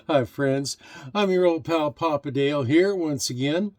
Hi, friends. I'm your old pal Papa Dale here once again.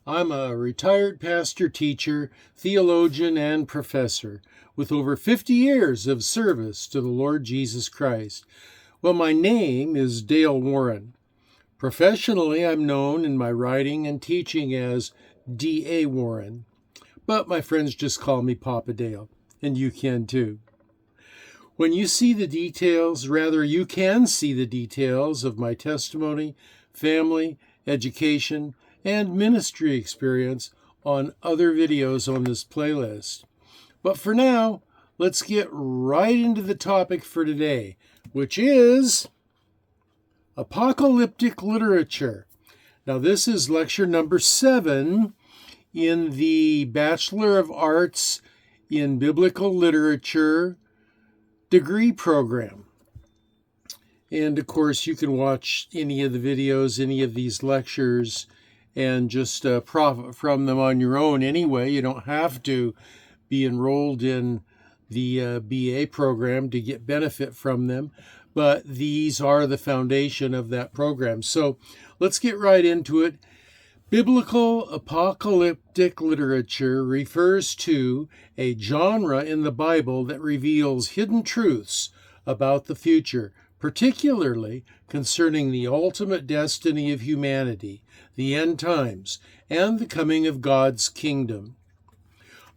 I'm a retired pastor, teacher, theologian, and professor with over 50 years of service to the Lord Jesus Christ. Well, my name is Dale Warren. Professionally, I'm known in my writing and teaching as D.A. Warren, but my friends just call me Papa Dale, and you can too. When you see the details, rather, you can see the details of my testimony, family, education, and ministry experience on other videos on this playlist. But for now, let's get right into the topic for today, which is apocalyptic literature. Now, this is lecture number 7 in the Bachelor of Arts in Biblical Literature degree program. And of course, you can watch any of the videos, any of these lectures, and just profit from them on your own anyway. You don't have to be enrolled in the BA program to get benefit from them, but these are the foundation of that program. So let's get right into it. Biblical apocalyptic literature refers to a genre in the Bible that reveals hidden truths about the future, particularly concerning the ultimate destiny of humanity, the end times, and the coming of God's kingdom.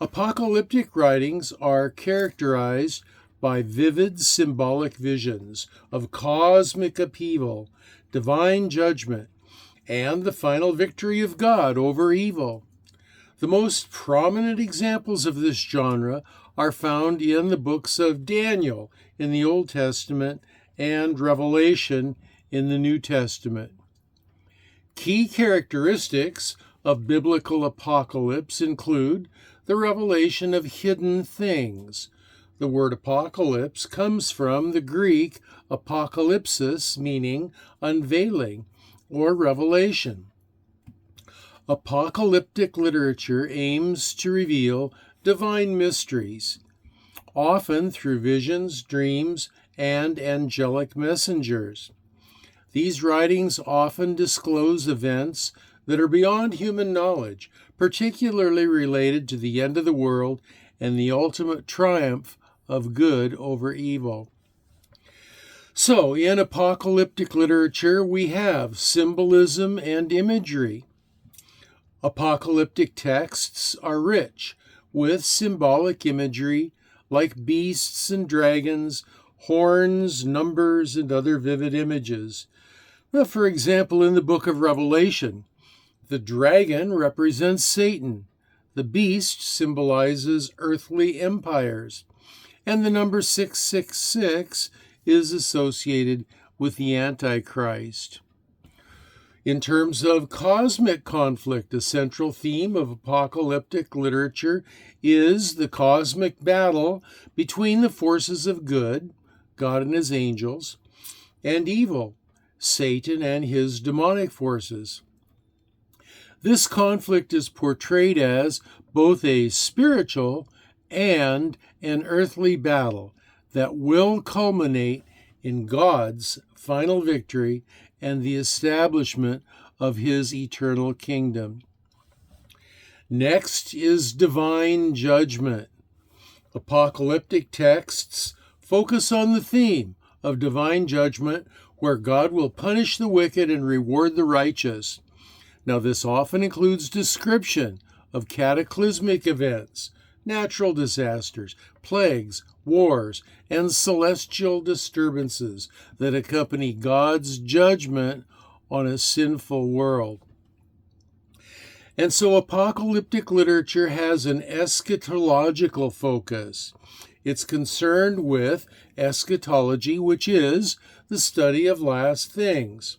Apocalyptic writings are characterized by vivid symbolic visions of cosmic upheaval, divine judgment, and the final victory of God over evil. The most prominent examples of this genre are found in the books of Daniel in the Old Testament and Revelation in the New Testament. Key characteristics of biblical apocalypse include the revelation of hidden things. The word apocalypse comes from the Greek apokalypsis, meaning unveiling, or revelation. Apocalyptic literature aims to reveal divine mysteries, often through visions, dreams, and angelic messengers. These writings often disclose events that are beyond human knowledge, particularly related to the end of the world and the ultimate triumph of good over evil. So, in apocalyptic literature, we have symbolism and imagery. Apocalyptic texts are rich with symbolic imagery like beasts and dragons, horns, numbers, and other vivid images. Well, for example, in the book of Revelation, the dragon represents Satan, the beast symbolizes earthly empires, and the number 666 is associated with the Antichrist. In terms of cosmic conflict, a central theme of apocalyptic literature is the cosmic battle between the forces of good, God and his angels, and evil, Satan and his demonic forces. This conflict is portrayed as both a spiritual and an earthly battle that will culminate in God's final victory and the establishment of his eternal kingdom. Next is divine judgment. Apocalyptic texts focus on the theme of divine judgment, where God will punish the wicked and reward the righteous. Now, this often includes description of cataclysmic events, natural disasters, plagues, wars, and celestial disturbances that accompany God's judgment on a sinful world. And so apocalyptic literature has an eschatological focus. It's concerned with eschatology, which is the study of last things.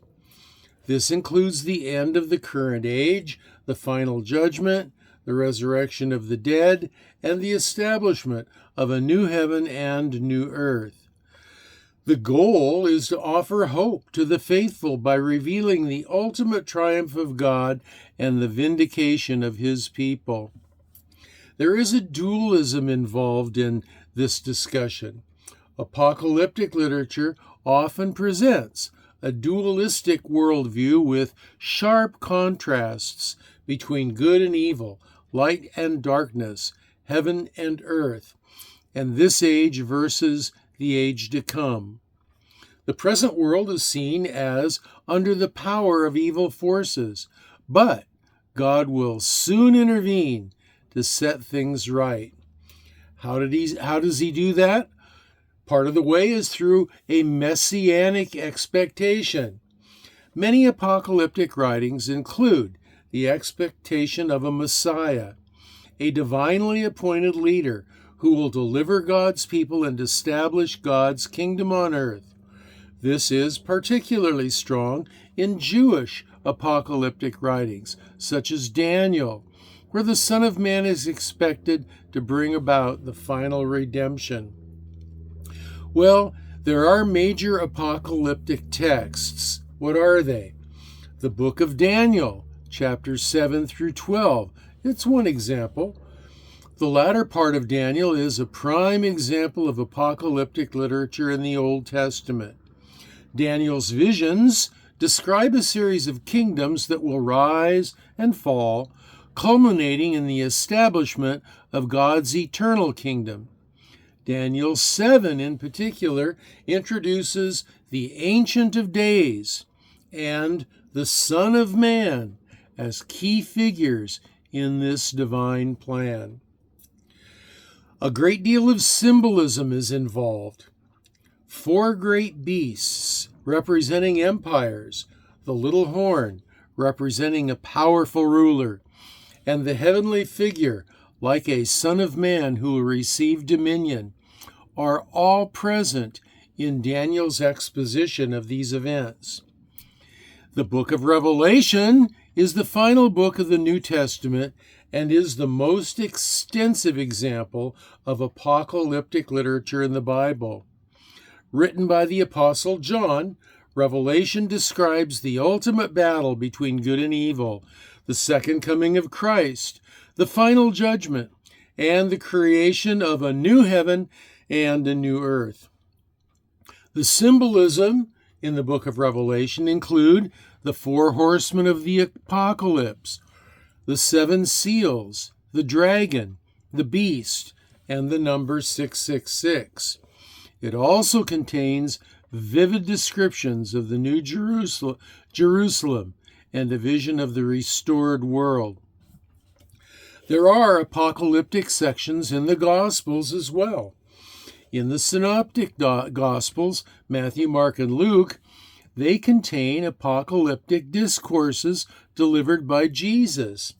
This includes the end of the current age, the final judgment, the resurrection of the dead, and the establishment of a new heaven and new earth. The goal is to offer hope to the faithful by revealing the ultimate triumph of God and the vindication of his people. There is a dualism involved in this discussion. Apocalyptic literature often presents a dualistic worldview with sharp contrasts between good and evil, light and darkness, heaven and earth, and this age versus the age to come. The present world is seen as under the power of evil forces, but God will soon intervene to set things right. How does he do that? Part of the way is through a messianic expectation. Many apocalyptic writings include the expectation of a Messiah, a divinely appointed leader who will deliver God's people and establish God's kingdom on earth. This is particularly strong in Jewish apocalyptic writings, such as Daniel, where the Son of Man is expected to bring about the final redemption. Well, there are major apocalyptic texts. What are they? The book of Daniel, chapters 7 through 12. It's one example. The latter part of Daniel is a prime example of apocalyptic literature in the Old Testament. Daniel's visions describe a series of kingdoms that will rise and fall, culminating in the establishment of God's eternal kingdom. Daniel 7 in particular introduces the Ancient of Days and the Son of Man as key figures in this divine plan. A great deal of symbolism is involved. 4 great beasts representing empires, the little horn representing a powerful ruler, and the heavenly figure like a Son of Man who will receive dominion, are all present in Daniel's exposition of these events. The book of Revelation is the final book of the New Testament and is the most extensive example of apocalyptic literature in the Bible. Written by the Apostle John, Revelation describes the ultimate battle between good and evil, the second coming of Christ, the final judgment, and the creation of a new heaven and a new earth. The symbolism in the book of Revelation include the 4 horsemen of the apocalypse, the 7 seals, the dragon, the beast, and the number 666. It also contains vivid descriptions of the New Jerusalem and a vision of the restored world. There are apocalyptic sections in the Gospels as well. In the Synoptic Gospels, Matthew, Mark, and Luke, they contain apocalyptic discourses delivered by Jesus,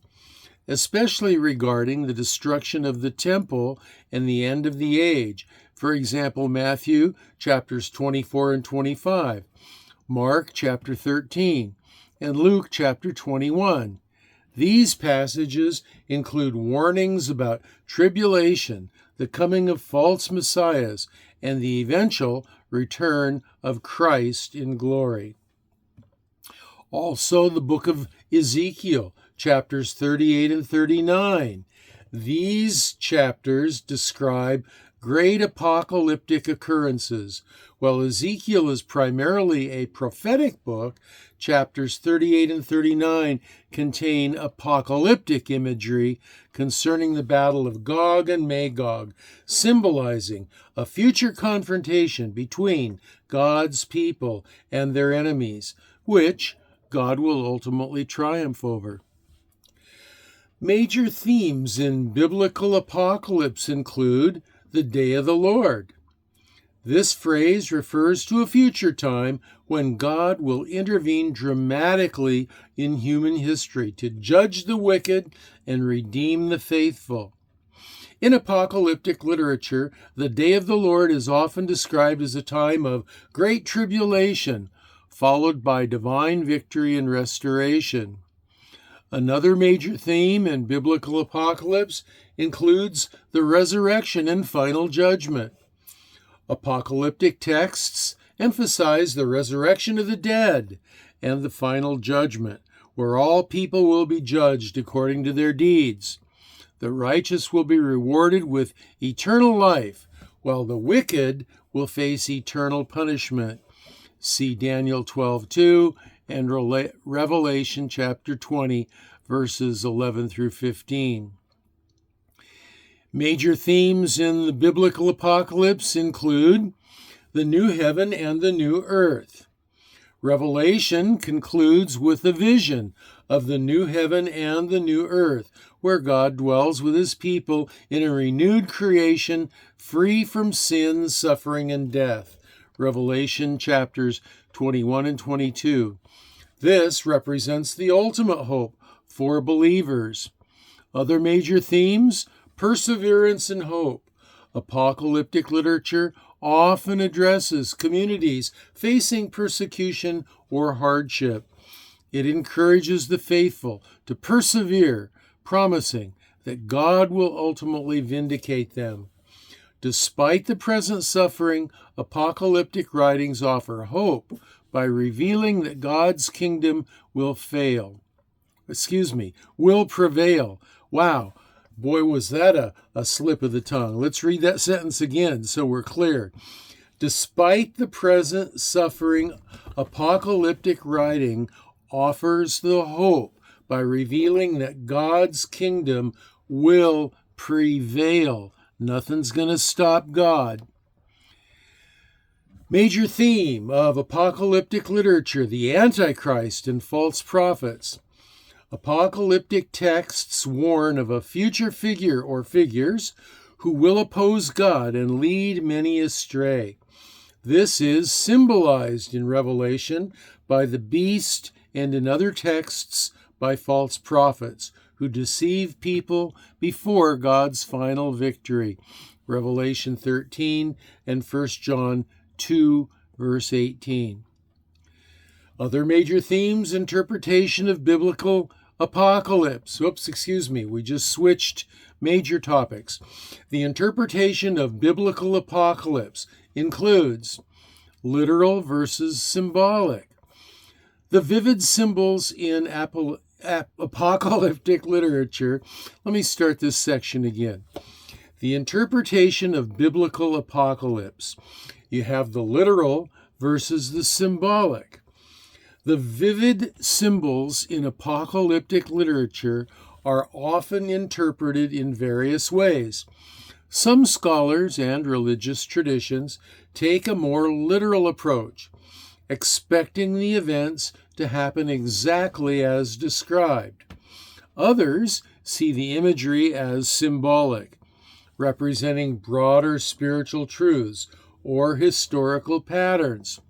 especially regarding the destruction of the temple and the end of the age. For example, Matthew chapters 24 and 25, Mark chapter 13, and Luke chapter 21. These passages include warnings about tribulation, the coming of false messiahs, and the eventual return of Christ in glory. Also, the book of Ezekiel, chapters 38 and 39. These chapters describe great apocalyptic occurrences. While Ezekiel is primarily a prophetic book, chapters 38 and 39 contain apocalyptic imagery concerning the battle of Gog and Magog, symbolizing a future confrontation between God's people and their enemies, which God will ultimately triumph over. Major themes in biblical apocalypse include the day of the Lord. This phrase refers to a future time when God will intervene dramatically in human history to judge the wicked and redeem the faithful. In apocalyptic literature, the day of the Lord is often described as a time of great tribulation, followed by divine victory and restoration. Another major theme in biblical apocalypse includes the resurrection and final judgment. Apocalyptic texts emphasize the resurrection of the dead and the final judgment, where all people will be judged according to their deeds. The righteous will be rewarded with eternal life, while the wicked will face eternal punishment. See Daniel 12:2 and Revelation chapter 20, verses 11 through 15. Major themes in the biblical apocalypse include the new heaven and the new earth. Revelation concludes with a vision of the new heaven and the new earth, where God dwells with his people in a renewed creation free from sin, suffering, and death. Revelation chapters 21 and 22. This represents the ultimate hope for believers. Other major themes: perseverance and hope. Apocalyptic literature often addresses communities facing persecution or hardship. It encourages the faithful to persevere, promising that God will ultimately vindicate them. Despite the present suffering, apocalyptic writings offer hope by revealing that God's kingdom will prevail. Wow. Boy, was that a slip of the tongue. Let's read that sentence again so we're clear. Despite the present suffering, apocalyptic writing offers the hope by revealing that God's kingdom will prevail. Nothing's going to stop God. Major theme of apocalyptic literature: the Antichrist and false prophets. Apocalyptic texts warn of a future figure or figures who will oppose God and lead many astray. This is symbolized in Revelation by the beast and in other texts by false prophets who deceive people before God's final victory. Revelation 13 and 1 John 2, verse 18. Other major themes: interpretation of biblical apocalypse. We just switched major topics. The interpretation of biblical apocalypse includes literal versus symbolic. The vivid symbols in apocalyptic literature. Let me start this section again. The interpretation of biblical apocalypse. You have the literal versus the symbolic. The vivid symbols in apocalyptic literature are often interpreted in various ways. Some scholars and religious traditions take a more literal approach, expecting the events to happen exactly as described. Others see the imagery as symbolic, representing broader spiritual truths or historical patterns.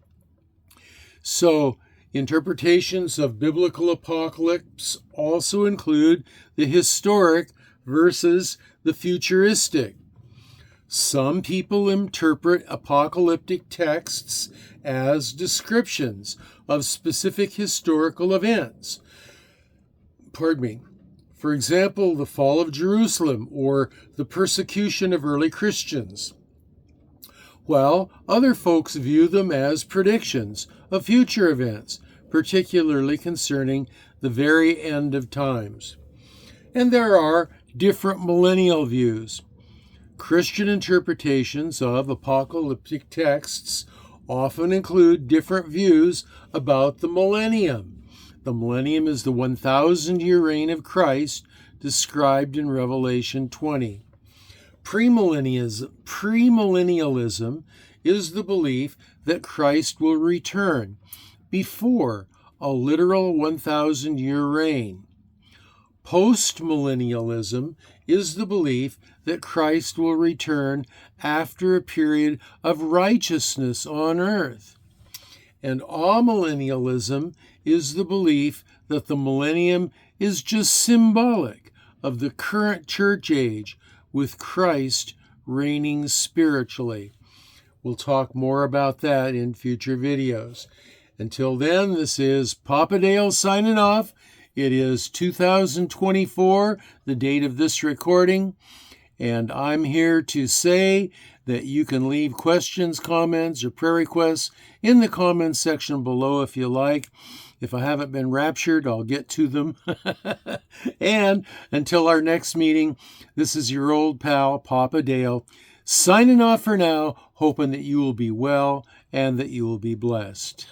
So, interpretations of biblical apocalypse also include the historic versus the futuristic. Some people interpret apocalyptic texts as descriptions of specific historical events. For example, the fall of Jerusalem or the persecution of early Christians. While other folks view them as predictions of future events, particularly concerning the very end of times. And there are different millennial views. Christian interpretations of apocalyptic texts often include different views about the millennium. The millennium is the 1,000-year reign of Christ described in Revelation 20. Premillennialism is the belief that Christ will return before a literal 1,000-year reign. Postmillennialism is the belief that Christ will return after a period of righteousness on earth. And amillennialism is the belief that the millennium is just symbolic of the current church age, with Christ reigning spiritually. We'll talk more about that in future videos. Until then, this is Papa Dale signing off. It is 2024, the date of this recording, and I'm here to say that you can leave questions, comments, or prayer requests in the comments section below if you like. If I haven't been raptured, I'll get to them. And until our next meeting, this is your old pal, Papa Dale, signing off for now, hoping that you will be well and that you will be blessed.